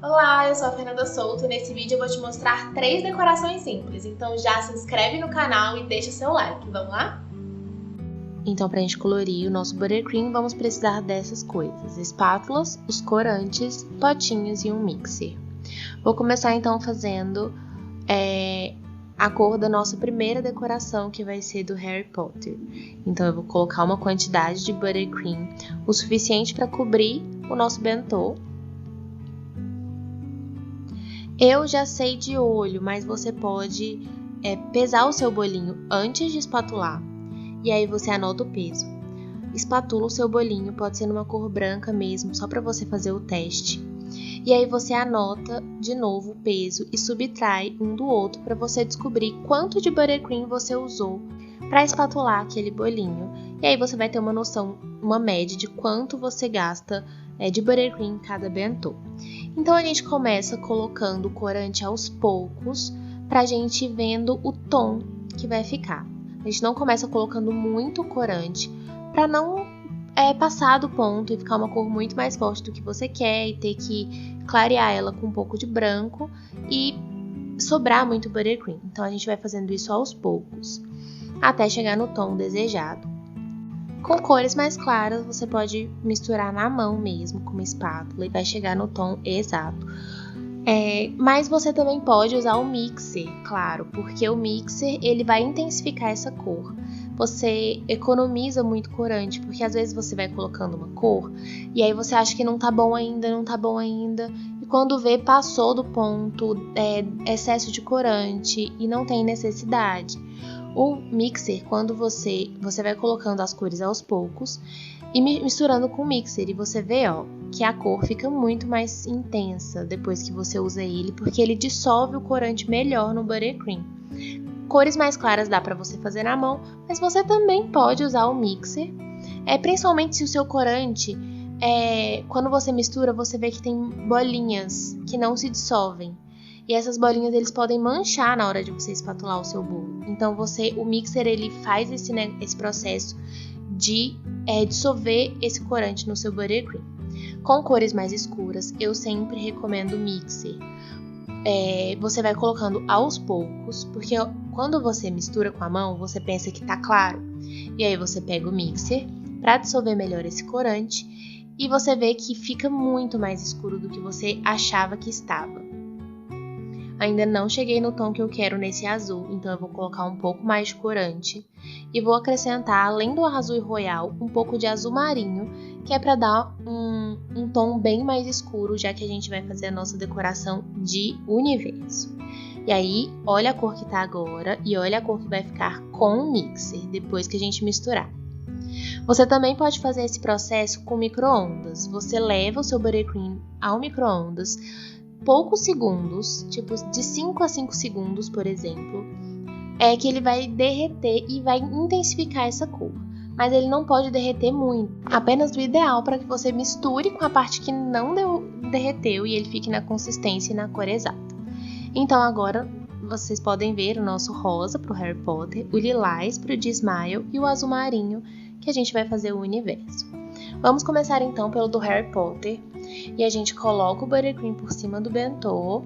Olá, eu sou a Fernanda Souto e nesse vídeo eu vou te mostrar 3 decorações simples, então já se inscreve no canal e deixa seu like, vamos lá? Então, para a gente colorir o nosso buttercream, vamos precisar dessas coisas: espátulas, os corantes, potinhos e um mixer. Vou começar então fazendo a cor da nossa primeira decoração, que vai ser do Harry Potter. Então eu vou colocar uma quantidade de buttercream, o suficiente para cobrir o nosso bentô. Eu já sei de olho, mas você pode pesar o seu bolinho antes de espatular. E aí você anota o peso. Espatula o seu bolinho, pode ser numa cor branca mesmo, só para você fazer o teste. E aí você anota de novo o peso e subtrai um do outro para você descobrir quanto de buttercream você usou para espatular aquele bolinho. E aí você vai ter uma noção, uma média de quanto você gasta de buttercream em cada bentô. Então a gente começa colocando o corante aos poucos para a gente ir vendo o tom que vai ficar. A gente não começa colocando muito corante para não passar do ponto e ficar uma cor muito mais forte do que você quer e ter que clarear ela com um pouco de branco e sobrar muito buttercream. Então a gente vai fazendo isso aos poucos até chegar no tom desejado. Com cores mais claras você pode misturar na mão mesmo com uma espátula e vai chegar no tom exato. Mas você também pode usar o mixer, claro, porque o mixer ele vai intensificar essa cor. Você economiza muito corante, porque às vezes você vai colocando uma cor e aí você acha que não tá bom ainda, e quando vê passou do ponto, excesso de corante e não tem necessidade. O mixer, quando você vai colocando as cores aos poucos e misturando com o mixer, e você vê, que a cor fica muito mais intensa depois que você usa ele, porque ele dissolve o corante melhor no buttercream. Cores mais claras dá para você fazer na mão, mas você também pode usar o mixer, principalmente se o seu corante, quando você mistura, você vê que tem bolinhas que não se dissolvem. E essas bolinhas eles podem manchar na hora de você espatular o seu bolo. Então o mixer ele faz esse processo de dissolver esse corante no seu buttercream. Com cores mais escuras, eu sempre recomendo o mixer. Você vai colocando aos poucos, porque quando você mistura com a mão, você pensa que tá claro. E aí você pega o mixer para dissolver melhor esse corante e você vê que fica muito mais escuro do que você achava que estava. Ainda não cheguei no tom que eu quero nesse azul, então eu vou colocar um pouco mais de corante e vou acrescentar, além do azul royal, um pouco de azul marinho, que é para dar um tom bem mais escuro, já que a gente vai fazer a nossa decoração de universo. E aí, olha a cor que tá agora e olha a cor que vai ficar com o mixer, depois que a gente misturar. Você também pode fazer esse processo com micro-ondas. Você leva o seu buttercream ao micro-ondas, poucos segundos, tipo de 5 a 5 segundos, por exemplo, que ele vai derreter e vai intensificar essa cor. Mas ele não pode derreter muito, apenas o ideal para que você misture com a parte que não derreteu e ele fique na consistência e na cor exata. Então agora vocês podem ver o nosso rosa para o Harry Potter, o lilás para o de Smile e o azul marinho que a gente vai fazer o universo. Vamos começar então pelo do Harry Potter. E a gente coloca o buttercream por cima do bentô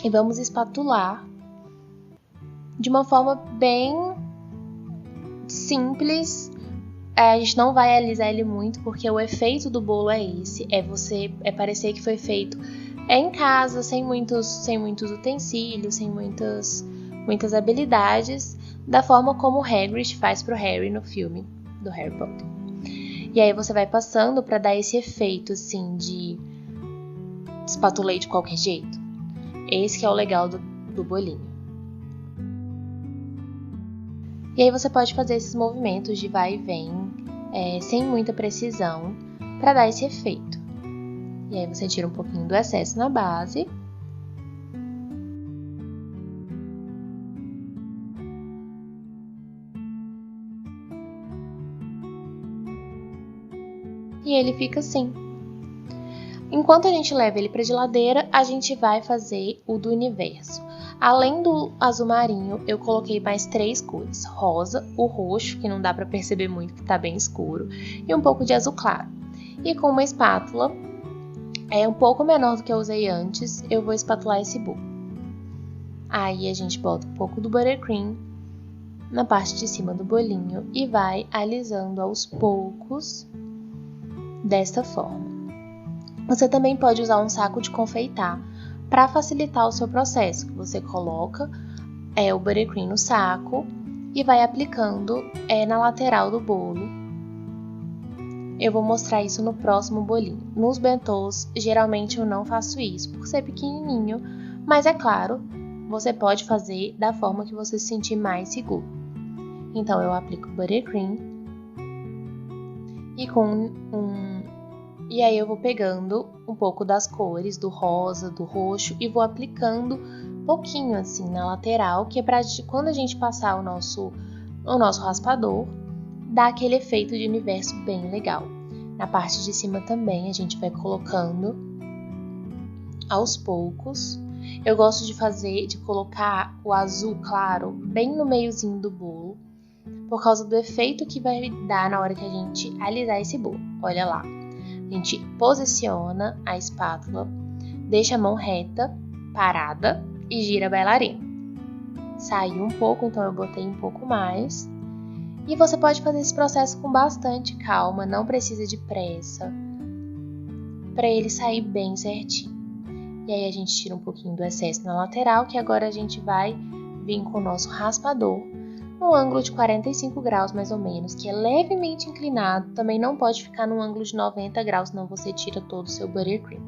e vamos espatular de uma forma bem simples. A gente não vai alisar ele muito, porque o efeito do bolo é esse, parecer que foi feito em casa, sem muitos utensílios, sem muitas habilidades, da forma como o Hagrid faz pro Harry no filme do Harry Potter. E aí você vai passando para dar esse efeito assim de espatulei de qualquer jeito. Esse que é o legal do bolinho. E aí você pode fazer esses movimentos de vai e vem, sem muita precisão, para dar esse efeito. E aí você tira um pouquinho do excesso na base. E ele fica assim. Enquanto a gente leva ele para a geladeira, a gente vai fazer o do universo. Além do azul marinho, eu coloquei mais 3 cores. Rosa, o roxo, que não dá para perceber muito que tá bem escuro, e um pouco de azul claro. E com uma espátula, é um pouco menor do que eu usei antes, eu vou espatular esse bolo. Aí a gente bota um pouco do buttercream na parte de cima do bolinho e vai alisando aos poucos desta forma. Você também pode usar um saco de confeitar para facilitar o seu processo. Você coloca o buttercream no saco e vai aplicando na lateral do bolo. Eu vou mostrar isso no próximo bolinho. Nos bentôs, geralmente eu não faço isso por ser pequenininho, mas é claro, você pode fazer da forma que você se sentir mais seguro. Então eu aplico buttercream e aí eu vou pegando um pouco das cores, do rosa, do roxo, e vou aplicando um pouquinho assim na lateral, que é para quando a gente passar o nosso raspador, dar aquele efeito de universo bem legal. Na parte de cima também a gente vai colocando aos poucos. Eu gosto de colocar o azul claro bem no meiozinho do bolo, por causa do efeito que vai dar na hora que a gente alisar esse bolo. Olha lá. A gente posiciona a espátula, deixa a mão reta, parada e gira a bailarina. Saiu um pouco, então eu botei um pouco mais. E você pode fazer esse processo com bastante calma, não precisa de pressa, para ele sair bem certinho. E aí a gente tira um pouquinho do excesso na lateral, que agora a gente vai vir com o nosso raspador, num ângulo de 45 graus mais ou menos, que é levemente inclinado, também não pode ficar num ângulo de 90 graus, senão você tira todo o seu buttercream.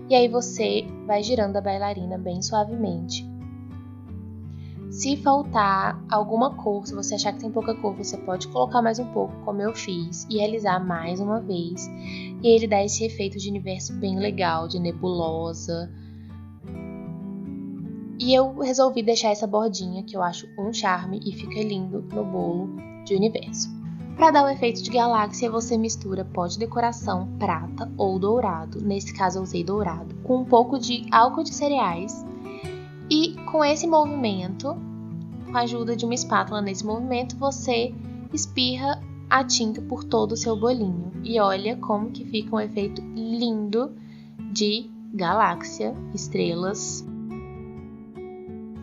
E aí você vai girando a bailarina bem suavemente. Se faltar alguma cor, se você achar que tem pouca cor, você pode colocar mais um pouco, como eu fiz, e alisar mais uma vez. E ele dá esse efeito de universo bem legal, de nebulosa. E eu resolvi deixar essa bordinha, que eu acho um charme e fica lindo no bolo de universo. Para dar o efeito de galáxia, você mistura pó de decoração prata ou dourado, nesse caso eu usei dourado, com um pouco de álcool de cereais. E com esse movimento, com a ajuda de uma espátula nesse movimento, você espirra a tinta por todo o seu bolinho. E olha como que fica um efeito lindo de galáxia, estrelas.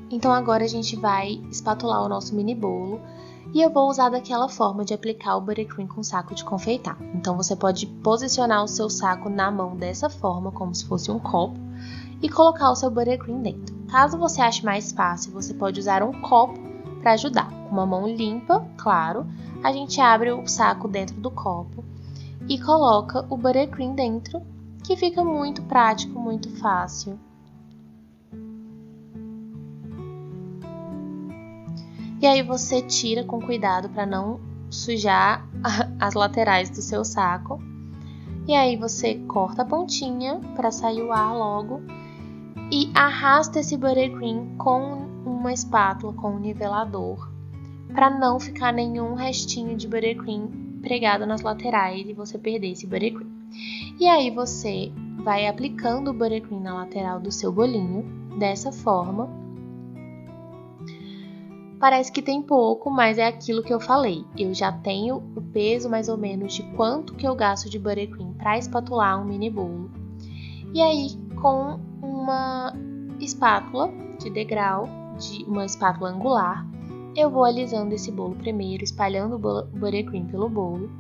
Então agora a gente vai espatular o nosso mini bolo e eu vou usar daquela forma de aplicar o buttercream com saco de confeitar. Então você pode posicionar o seu saco na mão dessa forma, como se fosse um copo, e colocar o seu buttercream dentro. Caso você ache mais fácil, você pode usar um copo para ajudar. Com uma mão limpa, claro, a gente abre o saco dentro do copo e coloca o buttercream dentro, que fica muito prático, muito fácil. E aí você tira com cuidado para não sujar as laterais do seu saco. E aí você corta a pontinha para sair o ar logo e arrasta esse buttercream com uma espátula, com um nivelador, para não ficar nenhum restinho de buttercream pregado nas laterais e você perder esse buttercream. E aí você vai aplicando o buttercream na lateral do seu bolinho, dessa forma. Parece que tem pouco, mas é aquilo que eu falei. Eu já tenho o peso mais ou menos de quanto que eu gasto de buttercream para espatular um mini bolo. E aí, com uma espátula de degrau, uma espátula angular, eu vou alisando esse bolo primeiro, espalhando o buttercream pelo bolo.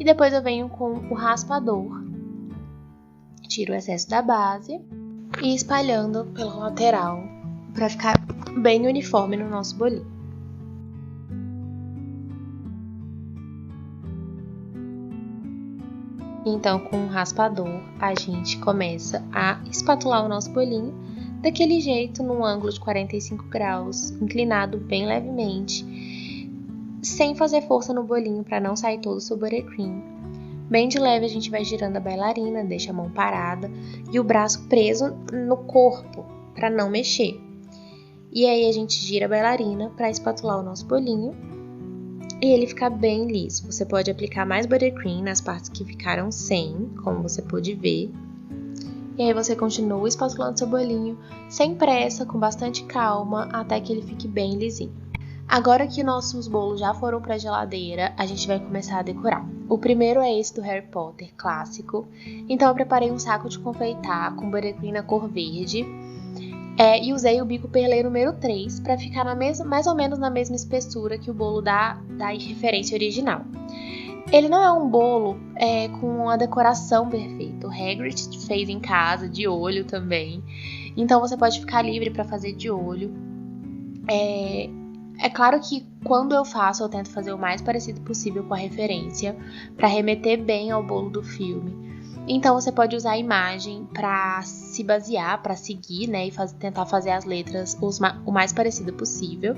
E depois eu venho com o raspador, tiro o excesso da base e espalhando pela lateral para ficar bem uniforme no nosso bolinho. Então, com o raspador, a gente começa a espatular o nosso bolinho daquele jeito, num ângulo de 45 graus, inclinado bem levemente, sem fazer força no bolinho para não sair todo o seu buttercream. Bem de leve a gente vai girando a bailarina, deixa a mão parada e o braço preso no corpo para não mexer. E aí a gente gira a bailarina para espatular o nosso bolinho e ele fica bem liso. Você pode aplicar mais buttercream nas partes que ficaram sem, como você pode ver. E aí você continua espatulando seu bolinho sem pressa, com bastante calma, até que ele fique bem lisinho. Agora que nossos bolos já foram para a geladeira, a gente vai começar a decorar. O primeiro é esse do Harry Potter, clássico. Então eu preparei um saco de confeitar com buttercream na cor verde. E usei o bico perlê número 3 para ficar mais ou menos na mesma espessura que o bolo da referência original. Ele não é um bolo com a decoração perfeita. O Hagrid fez em casa, de olho também. Então você pode ficar livre para fazer de olho. É claro que quando eu faço, eu tento fazer o mais parecido possível com a referência, para remeter bem ao bolo do filme. Então você pode usar a imagem para se basear, para seguir, né, e tentar fazer as letras o mais parecido possível,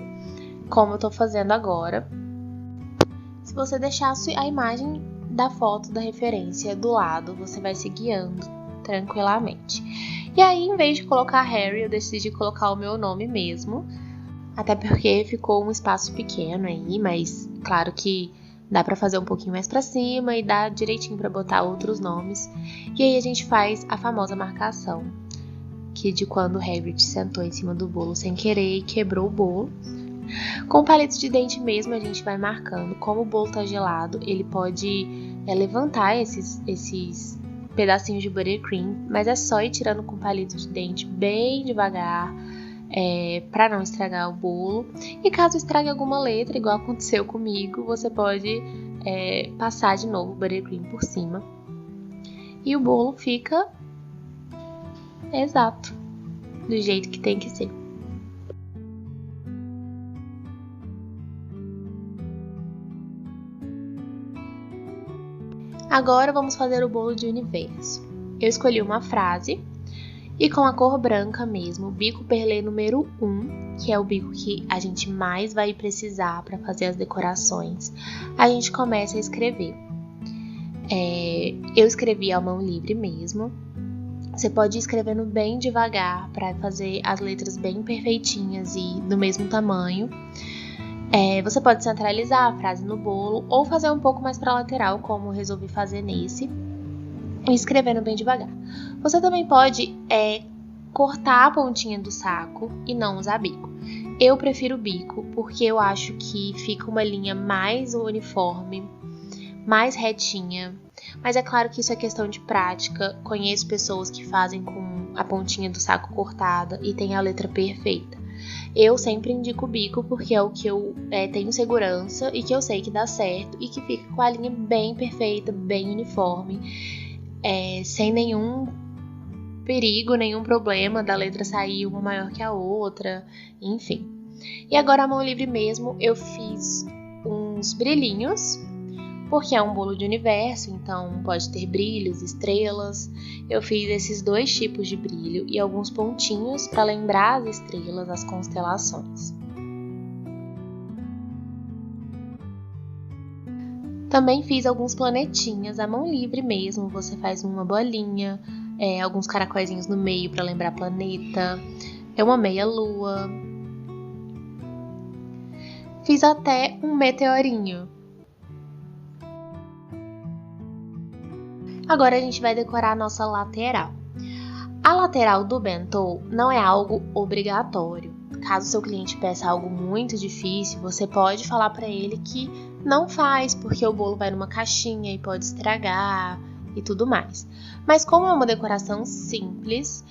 como eu tô fazendo agora. Se você deixar a imagem da foto da referência do lado, você vai se guiando tranquilamente. E aí, em vez de colocar Harry, eu decidi colocar o meu nome mesmo. Até porque ficou um espaço pequeno aí, mas claro que dá pra fazer um pouquinho mais pra cima e dá direitinho pra botar outros nomes. E aí a gente faz a famosa marcação, que de quando o Hagrid sentou em cima do bolo sem querer e quebrou o bolo. Com palito de dente mesmo a gente vai marcando. Como o bolo tá gelado, ele pode levantar esses pedacinhos de buttercream, mas é só ir tirando com palito de dente bem devagar, para não estragar o bolo. E caso estrague alguma letra, igual aconteceu comigo, você pode passar de novo o buttercream por cima. E o bolo fica exato, do jeito que tem que ser. Agora vamos fazer o bolo de universo. Eu escolhi uma frase e com a cor branca mesmo, o bico perlê número 1, que é o bico que a gente mais vai precisar para fazer as decorações, a gente começa a escrever. Eu escrevi à mão livre mesmo. Você pode ir escrevendo bem devagar para fazer as letras bem perfeitinhas e do mesmo tamanho. Você pode centralizar a frase no bolo ou fazer um pouco mais para a lateral, como eu resolvi fazer nesse, e escrevendo bem devagar. Você também pode cortar a pontinha do saco e não usar bico. Eu prefiro bico porque eu acho que fica uma linha mais uniforme, mais retinha. Mas é claro que isso é questão de prática. Conheço pessoas que fazem com a pontinha do saco cortada e tem a letra perfeita. Eu sempre indico o bico porque é o que eu tenho segurança e que eu sei que dá certo e que fica com a linha bem perfeita, bem uniforme, sem nenhum perigo, nenhum problema da letra sair uma maior que a outra, enfim. E agora a mão livre mesmo, eu fiz uns brilhinhos, porque é um bolo de universo, então pode ter brilhos, estrelas. Eu fiz esses 2 tipos de brilho e alguns pontinhos para lembrar as estrelas, as constelações. Também fiz alguns planetinhas à mão livre mesmo, você faz uma bolinha, alguns caracóizinhos no meio para lembrar planeta, uma meia lua. Fiz até um meteorinho. Agora a gente vai decorar a nossa lateral. A lateral do bentô não é algo obrigatório. Caso seu cliente peça algo muito difícil, você pode falar para ele que não faz, porque o bolo vai numa caixinha e pode estragar e tudo mais. Mas como é uma decoração simples,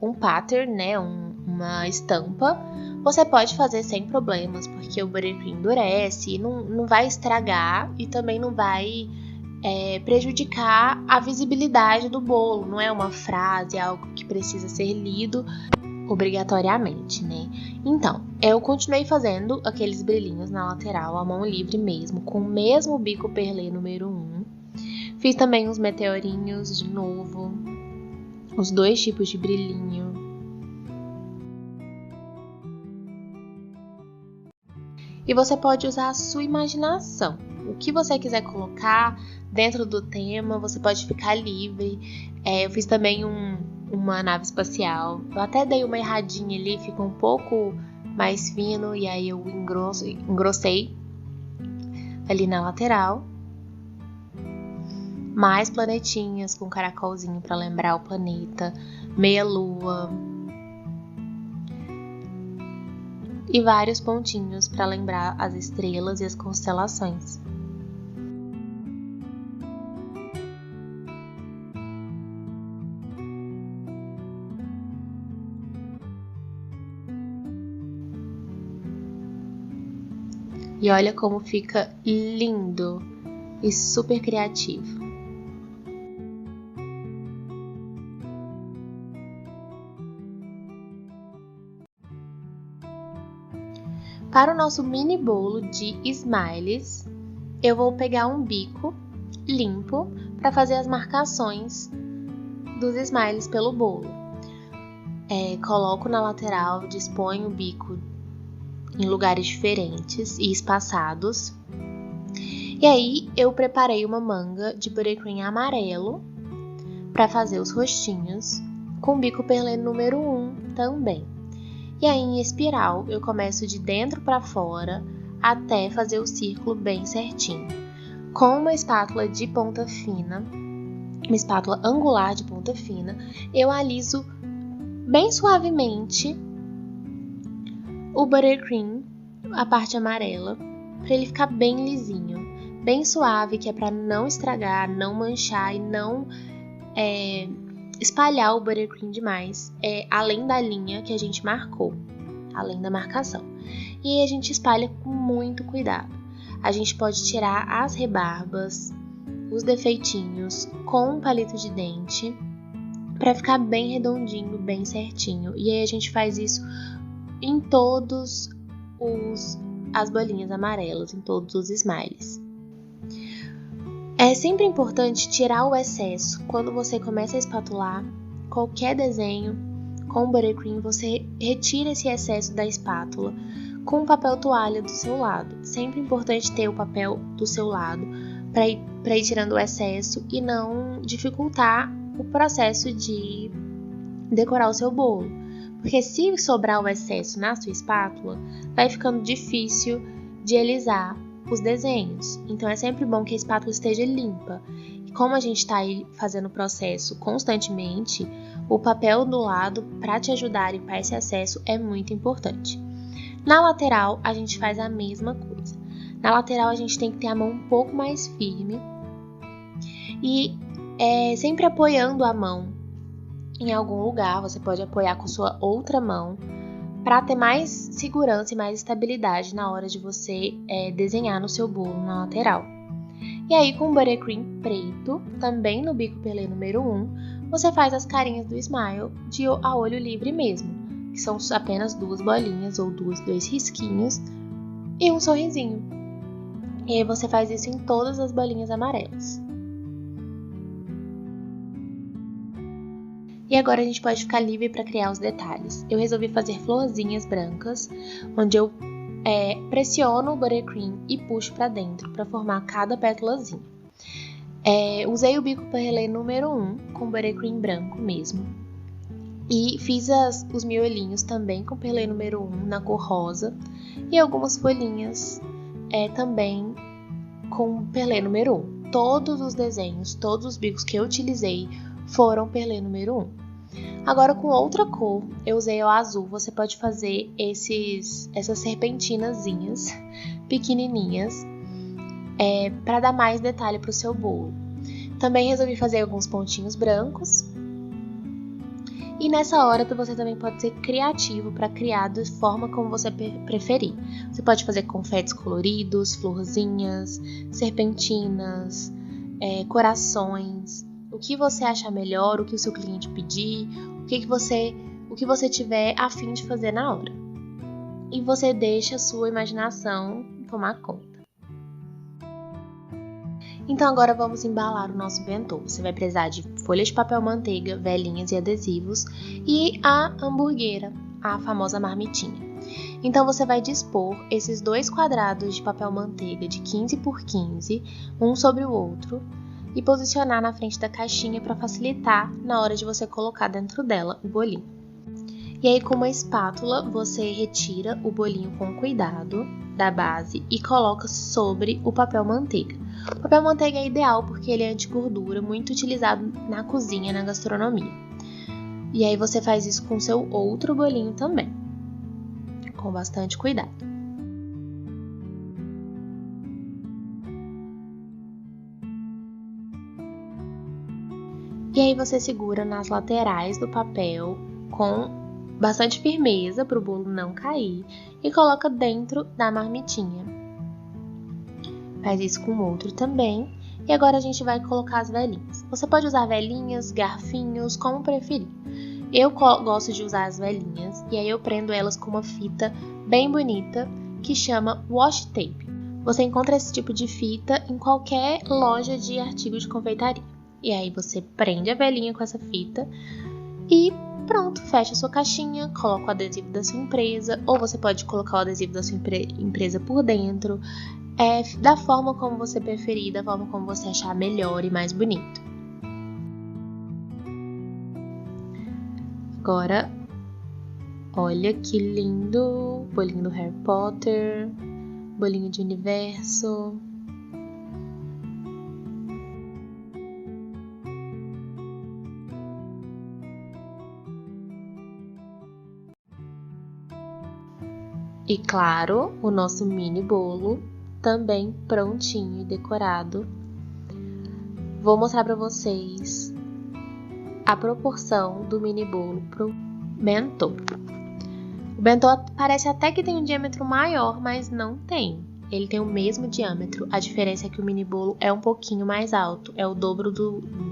um pattern, né, uma estampa, você pode fazer sem problemas, porque o buttercream endurece, não vai estragar e também não vai prejudicar a visibilidade do bolo. Não é uma frase, é algo que precisa ser lido obrigatoriamente, né? Então, eu continuei fazendo aqueles brilhinhos na lateral, à mão livre mesmo, com o mesmo bico perlê número 1. Fiz também uns meteorinhos de novo, os 2 tipos de brilhinho. E você pode usar a sua imaginação. O que você quiser colocar dentro do tema, você pode ficar livre. Eu fiz também uma nave espacial. Eu até dei uma erradinha ali, ficou um pouco mais fino. E aí eu engrossei ali na lateral. Mais planetinhas com caracolzinho para lembrar o planeta. Meia lua. e vários pontinhos para lembrar as estrelas e as constelações. E olha como fica lindo e super criativo. Para o nosso mini bolo de smileys, eu vou pegar um bico limpo para fazer as marcações dos smileys pelo bolo. Coloco na lateral, disponho o bico em lugares diferentes e espaçados. E aí eu preparei uma manga de buttercream amarelo para fazer os rostinhos, com bico perlê número 1 também. E aí em espiral eu começo de dentro para fora até fazer o círculo bem certinho. Com uma espátula de ponta fina, uma espátula angular de ponta fina, eu aliso bem suavemente o buttercream, a parte amarela, para ele ficar bem lisinho, bem suave, que é para não estragar, não manchar e não espalhar o buttercream demais, além da linha que a gente marcou, além da marcação. E aí a gente espalha com muito cuidado. A gente pode tirar as rebarbas, os defeitinhos com um palito de dente para ficar bem redondinho, bem certinho. E aí a gente faz isso em todos as bolinhas amarelas, em todos os smileys. É sempre importante tirar o excesso. Quando você começa a espatular qualquer desenho com buttercream, você retira esse excesso da espátula com um papel toalha do seu lado. Sempre importante ter o papel do seu lado para ir tirando o excesso e não dificultar o processo de decorar o seu bolo. Porque se sobrar o excesso na sua espátula, vai ficando difícil de alisar os desenhos. Então é sempre bom que a espátula esteja limpa. E como a gente está aí fazendo o processo constantemente, o papel do lado para te ajudar a limpar esse excesso é muito importante. Na lateral a gente faz a mesma coisa. Na lateral a gente tem que ter a mão um pouco mais firme e sempre apoiando a mão em algum lugar. Você pode apoiar com sua outra mão para ter mais segurança e mais estabilidade na hora de você desenhar no seu bolo na lateral. E aí com o buttercream preto, também no bico perlê número 1, você faz as carinhas do smile a olho livre mesmo, que são apenas 2 bolinhas ou 2 risquinhos e um sorrisinho. E aí você faz isso em todas as bolinhas amarelas. E agora a gente pode ficar livre para criar os detalhes. Eu resolvi fazer florzinhas brancas, onde eu pressiono o buttercream e puxo para dentro para formar cada pétalazinha. Usei o bico perlê número 1 com buttercream branco mesmo. E fiz os miolinhos também com perlê número 1 na cor rosa. E algumas folhinhas também com perlê número 1. Todos os desenhos, todos os bicos que eu utilizei foram perlê número 1. Agora com outra cor, eu usei o azul. Você pode fazer essas serpentinazinhas pequenininhas para dar mais detalhe para o seu bolo. Também resolvi fazer alguns pontinhos brancos. E nessa hora você também pode ser criativo para criar da forma como você preferir. Você pode fazer confetes coloridos, florzinhas, serpentinas, corações, o que você achar melhor, o que o seu cliente pedir, o que você tiver a fim de fazer na hora. E você deixa a sua imaginação tomar conta. Então agora vamos embalar o nosso bentô. Você vai precisar de folhas de papel manteiga, velinhas e adesivos e a hamburguera, a famosa marmitinha. Então você vai dispor esses 2 quadrados de papel manteiga de 15 por 15, um sobre o outro, e posicionar na frente da caixinha para facilitar na hora de você colocar dentro dela o bolinho. E aí com uma espátula você retira o bolinho com cuidado da base e coloca sobre o papel manteiga. O papel manteiga é ideal porque ele é anti-gordura, muito utilizado na cozinha, na gastronomia. E aí você faz isso com seu outro bolinho também. com bastante cuidado. E aí você segura nas laterais do papel com bastante firmeza para o bolo não cair e coloca dentro da marmitinha. Faz isso com o outro também. E agora a gente vai colocar as velinhas. Você pode usar velinhas, garfinhos, como preferir. Eu gosto de usar as velinhas e aí eu prendo elas com uma fita bem bonita que chama washi tape. Você encontra esse tipo de fita em qualquer loja de artigos de confeitaria. E aí você prende a velinha com essa fita e pronto, fecha a sua caixinha, coloca o adesivo da sua empresa, ou você pode colocar o adesivo da sua empresa por dentro, da forma como você preferir, da forma como você achar melhor e mais bonito. Agora, olha que lindo, bolinho do Harry Potter, bolinho de universo. E claro, o nosso mini bolo também prontinho e decorado. Vou mostrar para vocês a proporção do mini bolo pro bentô. O bentô parece até que tem um diâmetro maior, mas não tem. Ele tem o mesmo diâmetro. A diferença é que o mini bolo é um pouquinho mais alto, é o dobro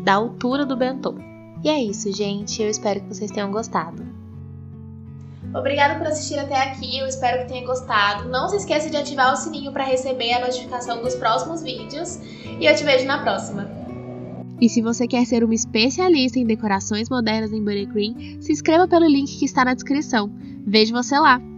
da altura do bentô. E é isso, gente. Eu espero que vocês tenham gostado. Obrigada por assistir até aqui, eu espero que tenha gostado. Não se esqueça de ativar o sininho para receber a notificação dos próximos vídeos. E eu te vejo na próxima. E se você quer ser uma especialista em decorações modernas em buttercream, se inscreva pelo link que está na descrição. Vejo você lá!